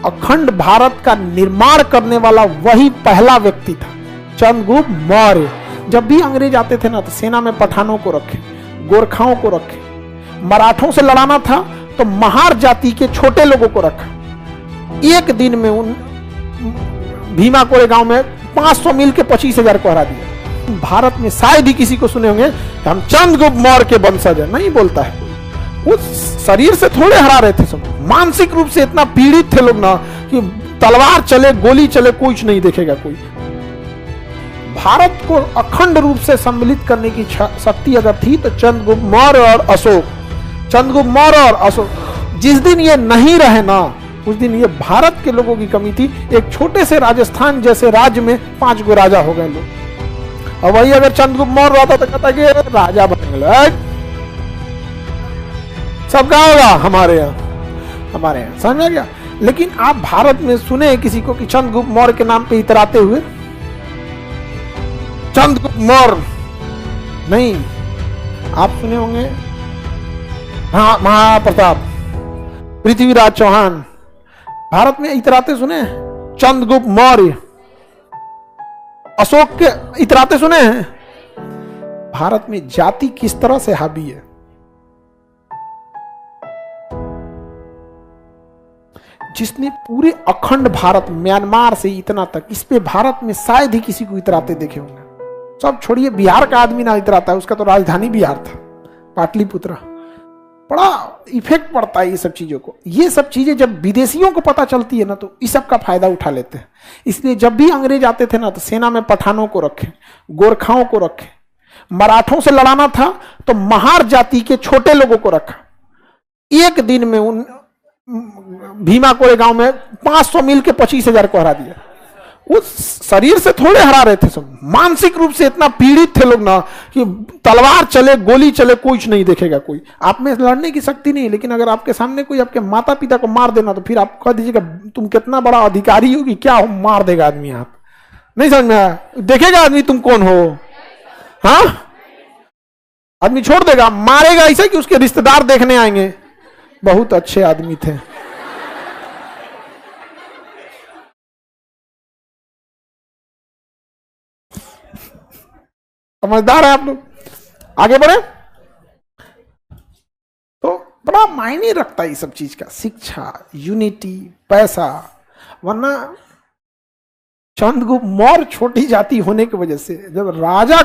अखंड भारत का निर्माण करने वाला वही पहला व्यक्ति था, चंद्रगुप्त मौर्य। जब भी अंग्रेज आते थे ना तो सेना में पठानों को रखे, गोरखाओं को रखे, मराठों से लड़ाना था तो महार जाति के छोटे लोगों को रखा। एक दिन में उन भीमा कोरे गांव में 500 मील के 25,000 को हरा दिया। भारत में शायद ही किसी को सुने होंगे हम चंद्रगुप्त मौर्य के वंशज है, नहीं बोलता है कोई। वो शरीर से थोड़े हरा रहे थे सब, मानसिक रूप से इतना पीड़ित थे लोग ना कि तलवार चले गोली चले कुछ नहीं देखेगा कोई। भारत को अखंड रूप से सम्मिलित करने की शक्ति अगर थी तो चंद्रगुप्त मौर्य और अशोक, चंद्रगुप्त मौर्य और अशोक। जिस दिन ये नहीं रहे ना उस दिन ये भारत के लोगों की कमी थी। एक छोटे से राजस्थान जैसे राज्य में 5 गो राजा हो गए लोग, और वही अगर चंद्रगुप्त मौर्य रहता तो कहता कि राजा बन गए। सब कहा होगा हमारे यहाँ, समझ में गया। लेकिन आप भारत में सुने किसी को कि चंद्रगुप्त मौर्य के नाम पे इतराते हुए? चंद्रगुप्त मौर्य नहीं। आप सुने होंगे महाप्रताप, पृथ्वीराज चौहान, भारत में इतराते सुने? चंद्रगुप्त मौर्य, अशोक के इतराते सुने हैं? भारत में जाति किस तरह से हावी है। जिसने पूरे अखंड भारत, म्यांमार से इतना तक, इस पे भारत में शायद ही किसी को इतराते देखे होंगे। सब छोड़िए, बिहार का आदमी ना इतराता है, उसका तो राजधानी बिहार था, पाटलिपुत्र। बड़ा इफेक्ट पड़ता है ये सब चीजों को। ये सब चीजें जब विदेशियों को पता चलती है ना तो इस सब का फायदा उठा लेते हैं। इसलिए जब भी अंग्रेज आते थे ना तो सेना में पठानों को रखे, गोरखाओं को रखे, मराठों से लड़ाना था तो महार जाति के छोटे लोगों को रखा। एक दिन में उन भीमा कोरे गांव में 500 मील के 25,000 को हरा दिया। वो शरीर से थोड़े हरा रहे थे सब, मानसिक रूप से इतना पीड़ित थे लोग ना कि तलवार चले गोली चले कुछ नहीं देखेगा कोई। आप में लड़ने की शक्ति नहीं, लेकिन अगर आपके सामने कोई आपके माता पिता को मार देना तो फिर आप कह दीजिएगा तुम कितना बड़ा अधिकारी हो कि क्या हो, मार देगा आदमी। आप नहीं समझ में आया? देखेगा आदमी तुम कौन हो, हाँ? आदमी छोड़ देगा, मारेगा ऐसे कि उसके रिश्तेदार देखने आएंगे बहुत अच्छे आदमी थे। समझदार है आप लोग। आगे बढ़े तो बड़ा मायने रखता है ये सब चीज का, शिक्षा, यूनिटी, पैसा। वरना चंद्रगुप्त मौर्य छोटी जाति होने की वजह से जब राजा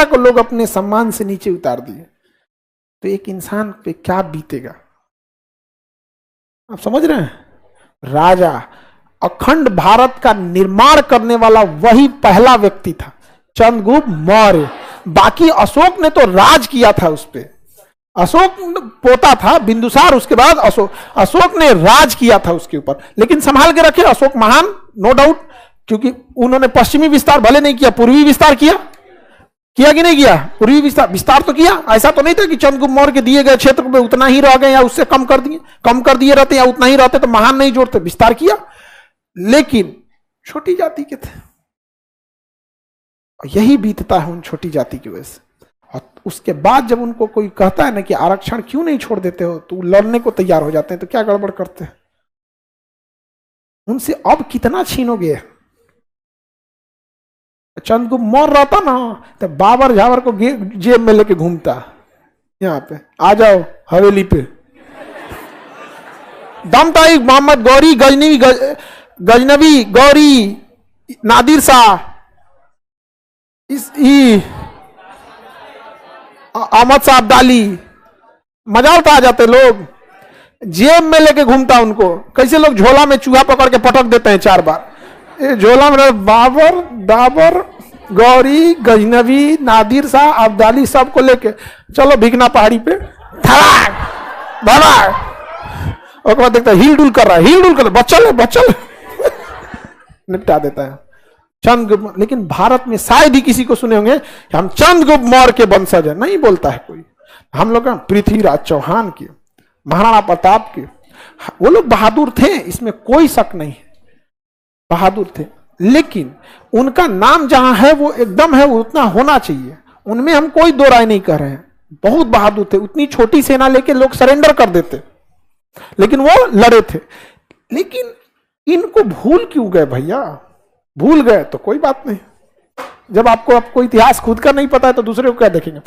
को लोग अपने सम्मान से नीचे उतार दिए तो एक इंसान पे क्या बीतेगा, आप समझ रहे हैं? राजा, अखंड भारत का निर्माण करने वाला वही पहला व्यक्ति था, चंद्रगुप्त मौर्य। बाकी अशोक ने तो राज किया था उस पे, अशोक पोता था बिंदुसार, उसके बाद अशोक ने राज किया था उसके ऊपर, लेकिन संभाल के रखे। अशोक महान, नो डाउट, क्योंकि उन्होंने पश्चिमी विस्तार भले नहीं किया, पूर्वी विस्तार किया कि नहीं किया? पूर्वी विस्तार तो किया। ऐसा तो नहीं था कि चंद्रगुप्त मौर्य के दिए गए क्षेत्र में उतना ही रह गए या उससे कम कर दिए रहते या उतना ही रहते तो महान नहीं जोड़ते। विस्तार किया, लेकिन छोटी जाति के थे। यही बीतता है उन छोटी जाति की वजह से। और उसके बाद जब उनको कोई कहता है ना कि आरक्षण क्यों नहीं छोड़ देते हो, तो लड़ने को तैयार हो जाते हैं। तो क्या गड़बड़ करते हैं? उनसे अब कितना छीनोगे? चंद्रगुप्त मौर्य रहता ना तो बाबर झावर को जेब में लेके घूमता, यहाँ पे आ जाओ हवेली पे। दम था मोहम्मद गौरी, गजनवी गौरी, नादिर शाह, अहमद शाह अब्दाली, मजा उठा जाते लोग, जेब में लेके घूमता उनको। कैसे लोग झोला में चूहा पकड़ के पटक देते हैं 4 बार। झोला में बाबर, गौरी, गजनवी, नादिर शाह, अब्दाली सबको लेके चलो भिकना पहाड़ी पे, और बाद देखता है हिल डुल कर रहा है, बच्चल निपटा देता है चंद्रगुप्त। लेकिन भारत में शायद ही किसी को सुने होंगे हम चंद्रगुप्त मौर्य के वंशज है, नहीं बोलता है कोई। हम लोग पृथ्वीराज चौहान के, महाराणा प्रताप के, वो लोग बहादुर थे, इसमें कोई शक नहीं है, बहादुर थे। लेकिन उनका नाम जहां है वो एकदम है, वो उतना होना चाहिए, उनमें हम कोई दो राय नहीं कर रहे हैं। बहुत बहादुर थे, उतनी छोटी सेना लेके लोग सरेंडर कर देते। लेकिन वो लड़े थे। लेकिन इनको भूल क्यों गए भैया? भूल गए तो कोई बात नहीं, जब आपको इतिहास खुद का नहीं पता है तो दूसरे को क्या देखेंगे।